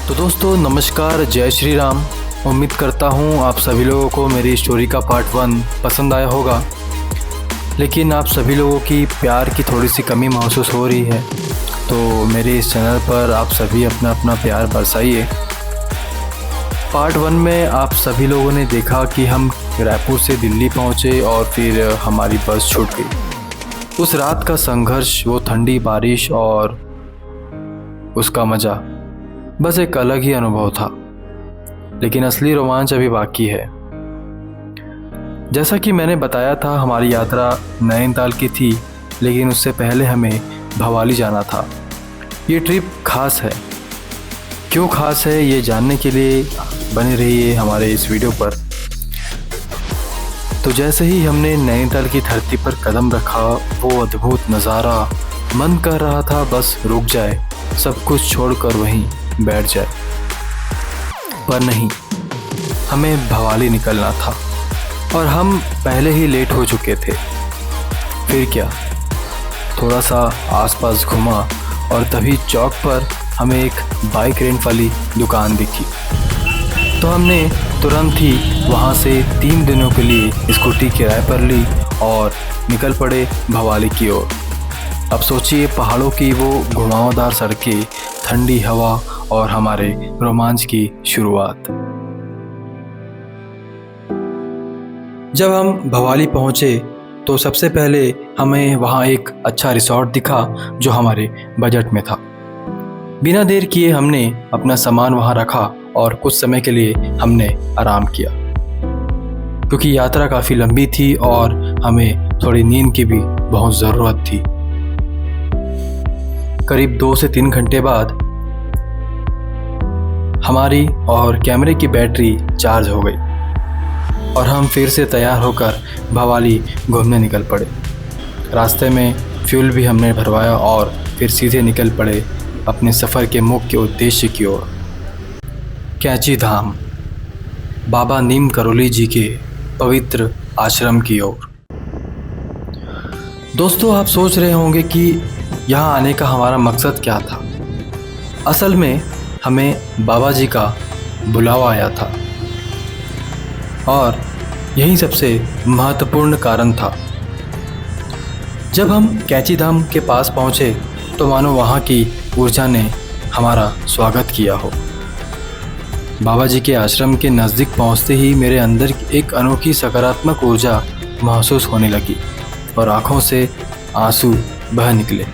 तो दोस्तों नमस्कार, जय श्री राम। उम्मीद करता हूँ आप सभी लोगों को मेरी स्टोरी का पार्ट 1 पसंद आया होगा। लेकिन आप सभी लोगों की प्यार की थोड़ी सी कमी महसूस हो रही है, तो मेरे इस चैनल पर आप सभी अपना अपना प्यार बरसाइए। पार्ट 1 में आप सभी लोगों ने देखा कि हम रायपुर से दिल्ली पहुँचे और फिर हमारी बस छूट गई। उस रात का संघर्ष, वो ठंडी बारिश और उसका मज़ा बस एक अलग ही अनुभव था। लेकिन असली रोमांच अभी बाकी है। जैसा कि मैंने बताया था, हमारी यात्रा नैनीताल की थी, लेकिन उससे पहले हमें भवाली जाना था। ये ट्रिप खास है। क्यों खास है ये जानने के लिए बने रहिए हमारे इस वीडियो पर। तो जैसे ही हमने नैनीताल की धरती पर कदम रखा, वो अद्भुत नज़ारा, मन कर रहा था बस रुक जाए, सब कुछ छोड़कर वहीं बैठ जाए। पर नहीं, हमें भवाली निकलना था और हम पहले ही लेट हो चुके थे। फिर क्या, थोड़ा सा आसपास घुमा और तभी चौक पर हमें एक बाइक रेंट वाली दुकान दिखी। तो हमने तुरंत ही वहाँ से 3 दिनों के लिए स्कूटी किराए पर ली और निकल पड़े भवाली की ओर। अब सोचिए, पहाड़ों की वो घुमावदार सड़कें, ठंडी हवा और हमारे रोमांच की शुरुआत। जब हम भवाली पहुंचे तो सबसे पहले हमें वहां एक अच्छा रिसॉर्ट दिखा जो हमारे बजट में था। बिना देर किए हमने अपना सामान वहां रखा और कुछ समय के लिए हमने आराम किया, क्योंकि यात्रा काफ़ी लंबी थी और हमें थोड़ी नींद की भी बहुत ज़रूरत थी। करीब 2 से 3 घंटे बाद हमारी और कैमरे की बैटरी चार्ज हो गई और हम फिर से तैयार होकर भवाली घूमने निकल पड़े। रास्ते में फ्यूल भी हमने भरवाया और फिर सीधे निकल पड़े अपने सफ़र के मुख्य उद्देश्य की ओर, कैंची धाम, बाबा नीम करोली जी के पवित्र आश्रम की ओर। दोस्तों, आप सोच रहे होंगे कि यहाँ आने का हमारा मकसद क्या था। असल में हमें बाबा जी का बुलावा आया था और यही सबसे महत्वपूर्ण कारण था। जब हम कैंची धाम के पास पहुँचे तो मानो वहाँ की ऊर्जा ने हमारा स्वागत किया हो। बाबा जी के आश्रम के नज़दीक पहुँचते ही मेरे अंदर एक अनोखी सकारात्मक ऊर्जा महसूस होने लगी और आँखों से आंसू बह निकले।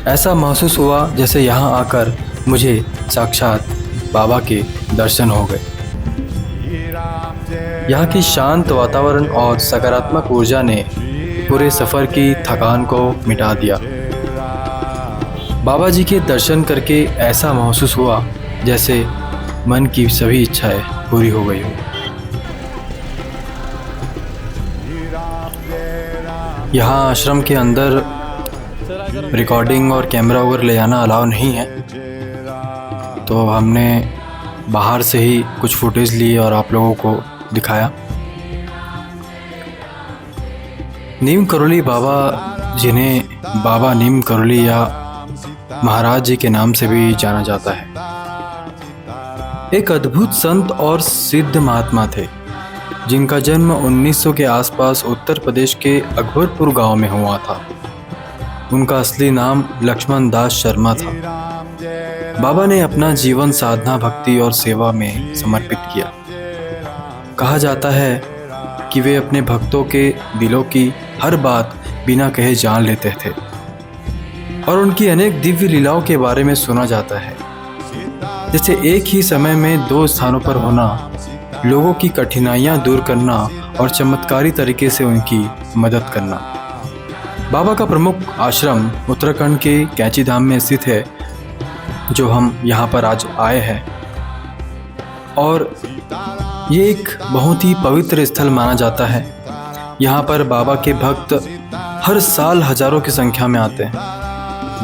ऐसा महसूस हुआ जैसे यहाँ आकर मुझे साक्षात बाबा के दर्शन हो गए। यहाँ की शांत वातावरण और सकारात्मक ऊर्जा ने पूरे सफ़र की थकान को मिटा दिया। बाबा जी के दर्शन करके ऐसा महसूस हुआ जैसे मन की सभी इच्छाएं पूरी हो गई हो। यहाँ आश्रम के अंदर रिकॉर्डिंग और कैमरा वगैरह ले जाना अलाउ नहीं है, तो हमने बाहर से ही कुछ फुटेज लिए और आप लोगों को दिखाया। नीम करोली बाबा, जिन्हें बाबा नीम करोली या महाराज जी के नाम से भी जाना जाता है, एक अद्भुत संत और सिद्ध महात्मा थे जिनका जन्म 1900 के आसपास उत्तर प्रदेश के अकबरपुर गांव में हुआ था। उनका असली नाम लक्ष्मण दास शर्मा था। बाबा ने अपना जीवन साधना, भक्ति और सेवा में समर्पित किया। कहा जाता है कि वे अपने भक्तों के दिलों की हर बात बिना कहे जान लेते थे और उनकी अनेक दिव्य लीलाओं के बारे में सुना जाता है, जैसे एक ही समय में 2 स्थानों पर होना, लोगों की कठिनाइयां दूर करना और चमत्कारी तरीके से उनकी मदद करना। बाबा का प्रमुख आश्रम उत्तराखंड के कैंची धाम में स्थित है, जो हम यहाँ पर आज आए हैं, और ये एक बहुत ही पवित्र स्थल माना जाता है। यहाँ पर बाबा के भक्त हर साल हजारों की संख्या में आते हैं।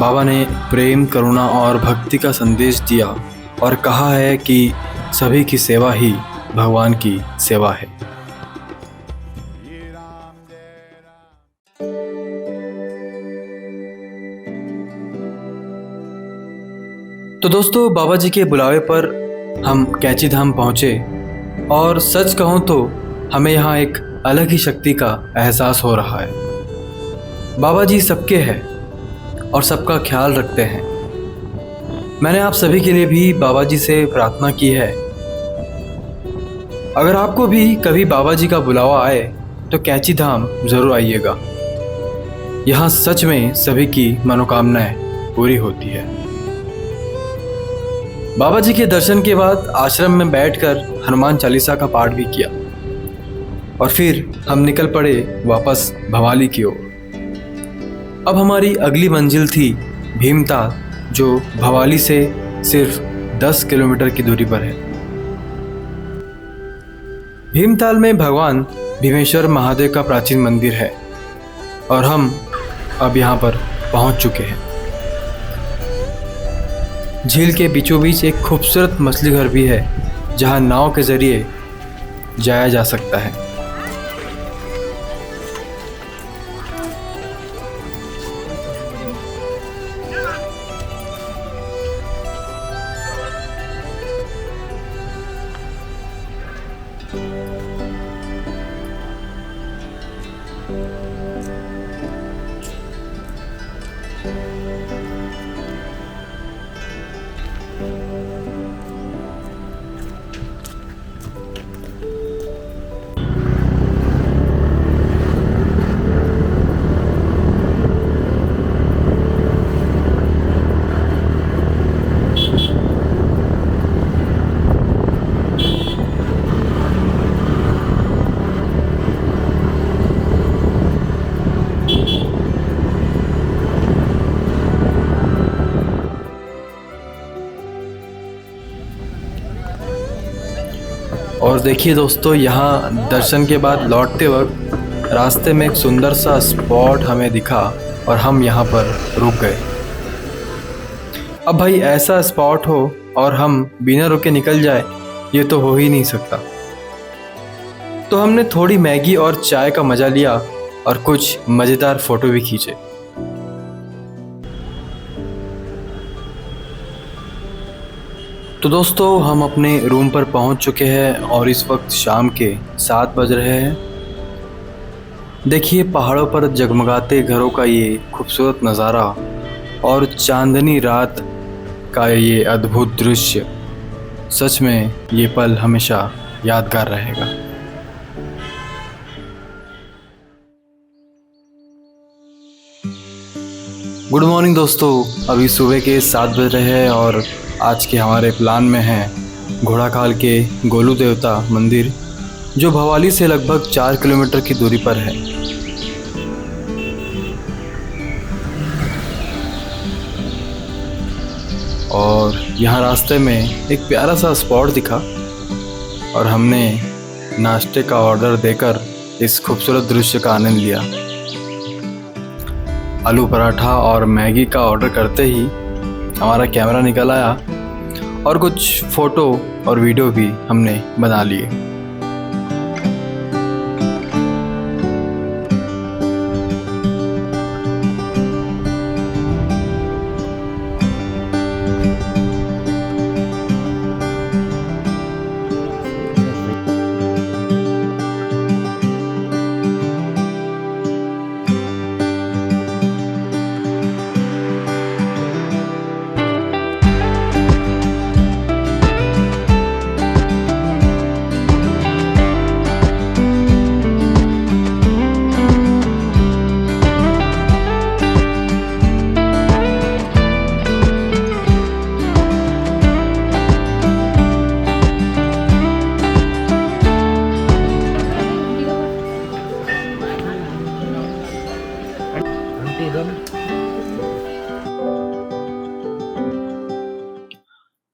बाबा ने प्रेम, करुणा और भक्ति का संदेश दिया और कहा है कि सभी की सेवा ही भगवान की सेवा है। तो दोस्तों, बाबा जी के बुलावे पर हम कैंची धाम पहुँचे और सच कहूँ तो हमें यहाँ एक अलग ही शक्ति का एहसास हो रहा है। बाबा जी सबके हैं और सबका ख्याल रखते हैं। मैंने आप सभी के लिए भी बाबा जी से प्रार्थना की है। अगर आपको भी कभी बाबा जी का बुलावा आए तो कैंची धाम ज़रूर आइएगा। यहाँ सच में सभी की मनोकामनाएं पूरी होती है। बाबा जी के दर्शन के बाद आश्रम में बैठकर हनुमान चालीसा का पाठ भी किया और फिर हम निकल पड़े वापस भवाली की ओर। अब हमारी अगली मंजिल थी भीमताल, जो भवाली से सिर्फ 10 किलोमीटर की दूरी पर है। भीमताल में भगवान भीमेश्वर महादेव का प्राचीन मंदिर है और हम अब यहाँ पर पहुँच चुके हैं। झील के बीचों बीच एक खूबसूरत मछली घर भी है जहाँ नाव के जरिए जाया जा सकता है। और देखिए दोस्तों, यहाँ दर्शन के बाद लौटते वक्त रास्ते में एक सुंदर सा स्पॉट हमें दिखा और हम यहाँ पर रुक गए। अब भाई ऐसा स्पॉट हो और हम बिना रुके निकल जाए, ये तो हो ही नहीं सकता। तो हमने थोड़ी मैगी और चाय का मज़ा लिया और कुछ मज़ेदार फ़ोटो भी खींचे। तो दोस्तों, हम अपने रूम पर पहुंच चुके हैं और इस वक्त शाम के 7 बज रहे हैं। देखिए पहाड़ों पर जगमगाते घरों का ये खूबसूरत नज़ारा और चांदनी रात का ये अद्भुत दृश्य, सच में ये पल हमेशा यादगार रहेगा। गुड मॉर्निंग दोस्तों, अभी सुबह के 7 बज रहे हैं और आज के हमारे प्लान में है घोड़ाखाल के गोलू देवता मंदिर, जो भवाली से लगभग 4 किलोमीटर की दूरी पर है। और यहाँ रास्ते में एक प्यारा सा स्पॉट दिखा और हमने नाश्ते का ऑर्डर देकर इस खूबसूरत दृश्य का आनंद लिया। आलू पराठा और मैगी का ऑर्डर करते ही हमारा कैमरा निकल आया और कुछ फ़ोटो और वीडियो भी हमने बना लिए।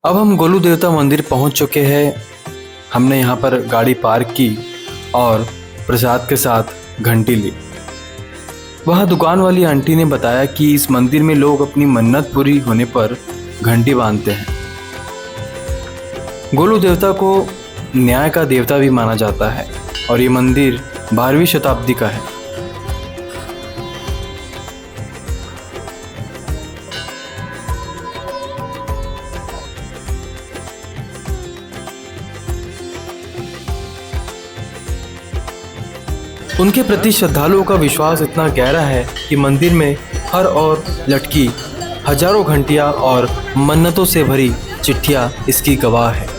अब हम गोलू देवता मंदिर पहुंच चुके हैं। हमने यहाँ पर गाड़ी पार्क की और प्रसाद के साथ घंटी ली। वह दुकान वाली आंटी ने बताया कि इस मंदिर में लोग अपनी मन्नत पूरी होने पर घंटी बांधते हैं। गोलू देवता को न्याय का देवता भी माना जाता है और ये मंदिर 12वीं शताब्दी का है। उनके प्रति श्रद्धालुओं का विश्वास इतना गहरा है कि मंदिर में हर ओर लटकी हजारों घंटियां और मन्नतों से भरी चिट्ठियां इसकी गवाह है।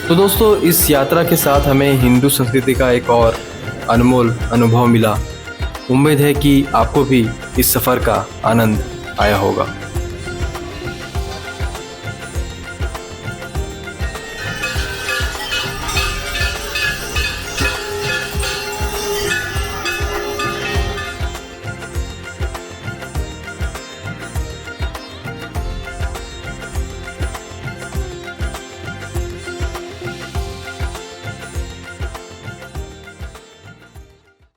तो दोस्तों, इस यात्रा के साथ हमें हिंदू संस्कृति का एक और अनमोल अनुभव मिला। उम्मीद है कि आपको भी इस सफ़र का आनंद आया होगा।